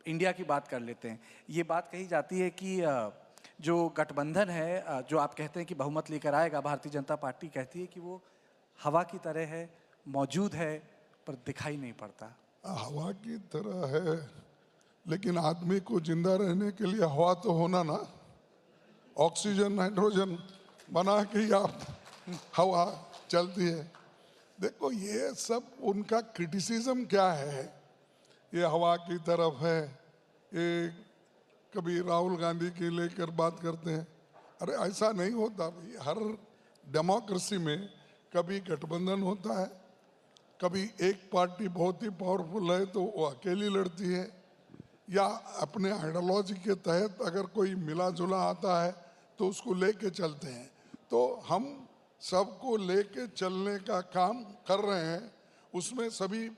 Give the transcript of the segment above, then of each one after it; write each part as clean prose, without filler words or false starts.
India की बात कर लेते हैं। ये बात कही जाती है कि जो गठबंधन है, जो आप कहते हैं कि बहुमत लेकर आएगा, भारतीय जनता पार्टी कहती है कि वो हवा की तरह है, मौजूद है पर दिखाई नहीं पड़ता। हवा की तरह है, लेकिन आदमी को जिंदा रहने के लिए हवा तो होना ना। ऑक्सीजन नाइट्रोजन बना के ही आप हवा चलती है। देखो ये सब उनका क्रिटिसिज्म क्या है, ये हवा की तरफ है, ये कभी राहुल गांधी की लेकर बात करते हैं। अरे ऐसा नहीं होता भाई, हर डेमोक्रेसी में कभी गठबंधन होता है, कभी एक पार्टी बहुत ही पावरफुल है तो वो अकेली लड़ती है, या अपने आइडियोलॉजी के तहत अगर कोई मिला जुला आता है तो उसको लेके चलते हैं। तो हम सबको लेके चलने का काम कर रहे हैं, उसमें सभी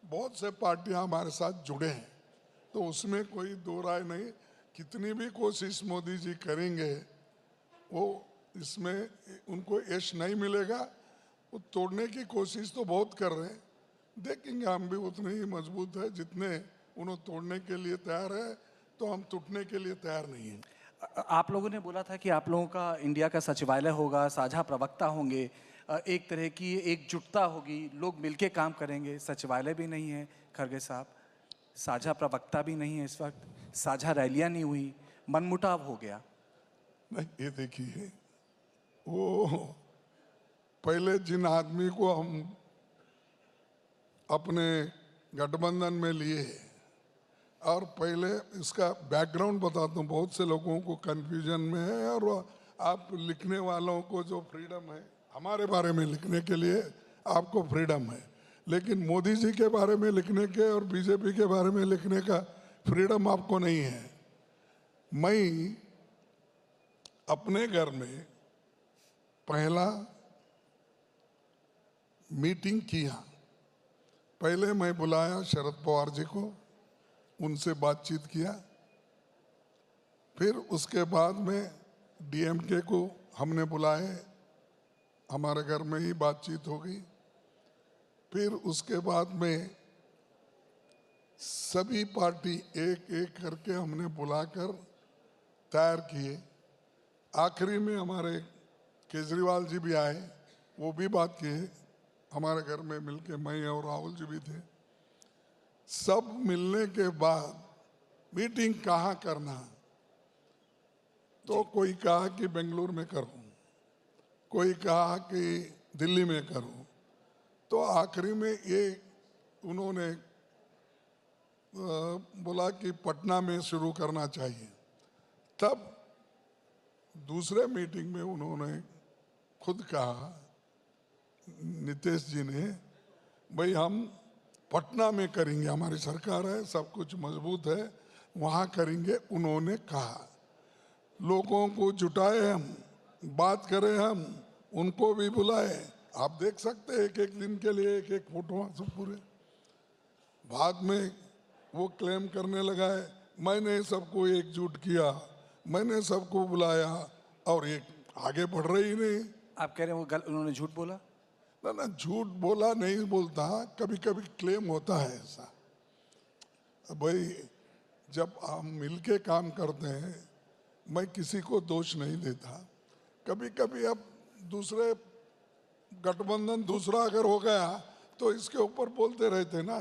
बहुत से पार्टियां हमारे साथ जुड़े हैं, तो उसमें कोई दो राय नहीं। कितनी भी कोशिश मोदी जी करेंगे वो इसमें उनको यश नहीं मिलेगा। वो तोड़ने की कोशिश तो बहुत कर रहे हैं, देखेंगे हम भी उतने ही मजबूत है जितने उन्हें तोड़ने के लिए तैयार है, तो हम टूटने के लिए तैयार नहीं है। आप लोगों ने बोला था कि आप लोगों का इंडिया का सचिवालय होगा, साझा प्रवक्ता होंगे, एक तरह की एकजुटता होगी, लोग मिलके काम करेंगे। सचिवालय भी नहीं है खरगे साहब, साझा प्रवक्ता भी नहीं है, इस वक्त साझा रैलियां नहीं हुई, मनमुटाव हो गया। नहीं, ये देखिए, वो पहले जिन आदमी को हम अपने गठबंधन में लिए, और पहले इसका बैकग्राउंड बताता हूँ, बहुत से लोगों को कंफ्यूजन में है, और आप लिखने वालों को जो फ्रीडम है, हमारे बारे में लिखने के लिए आपको फ्रीडम है, लेकिन मोदी जी के बारे में लिखने के और बीजेपी के बारे में लिखने का फ्रीडम आपको नहीं है। मैं अपने घर में पहला मीटिंग किया, पहले मैं बुलाया शरद पवार जी को, उनसे बातचीत किया, फिर उसके बाद में डीएमके को हमने बुलाए, हमारे घर में ही बातचीत हो गई। फिर उसके बाद में सभी पार्टी एक एक करके हमने बुलाकर तैयार किए। आखिरी में हमारे केजरीवाल जी भी आए, वो भी बात किए, हमारे घर में मिलके मैं और राहुल जी भी थे। सब मिलने के बाद मीटिंग कहाँ करना, तो कोई कहा कि बेंगलुरु में करो, कोई कहा कि दिल्ली में करो, तो आखिरी में ये उन्होंने बोला कि पटना में शुरू करना चाहिए। तब दूसरे मीटिंग में उन्होंने खुद कहा, नीतीश जी ने, भाई हम पटना में करेंगे, हमारी सरकार है, सब कुछ मजबूत है, वहाँ करेंगे। उन्होंने कहा, लोगों को जुटाए, हम बात करें, हम उनको भी बुलाए। आप देख सकते हैं एक एक दिन के लिए एक एक फोटो सब पूरे। बाद में वो क्लेम करने लगा है, मैंने सबको एकजुट किया, मैंने सबको बुलाया, और ये आगे बढ़ रही नहीं। आप कह रहे हैं उन्होंने झूठ बोला? ना ना, झूठ बोला नहीं बोलता, कभी कभी क्लेम होता है ऐसा। भाई जब हम मिलके काम करते हैं, मैं किसी को दोष नहीं देता। कभी कभी अब दूसरे गठबंधन दूसरा अगर हो गया तो इसके ऊपर बोलते रहते ना।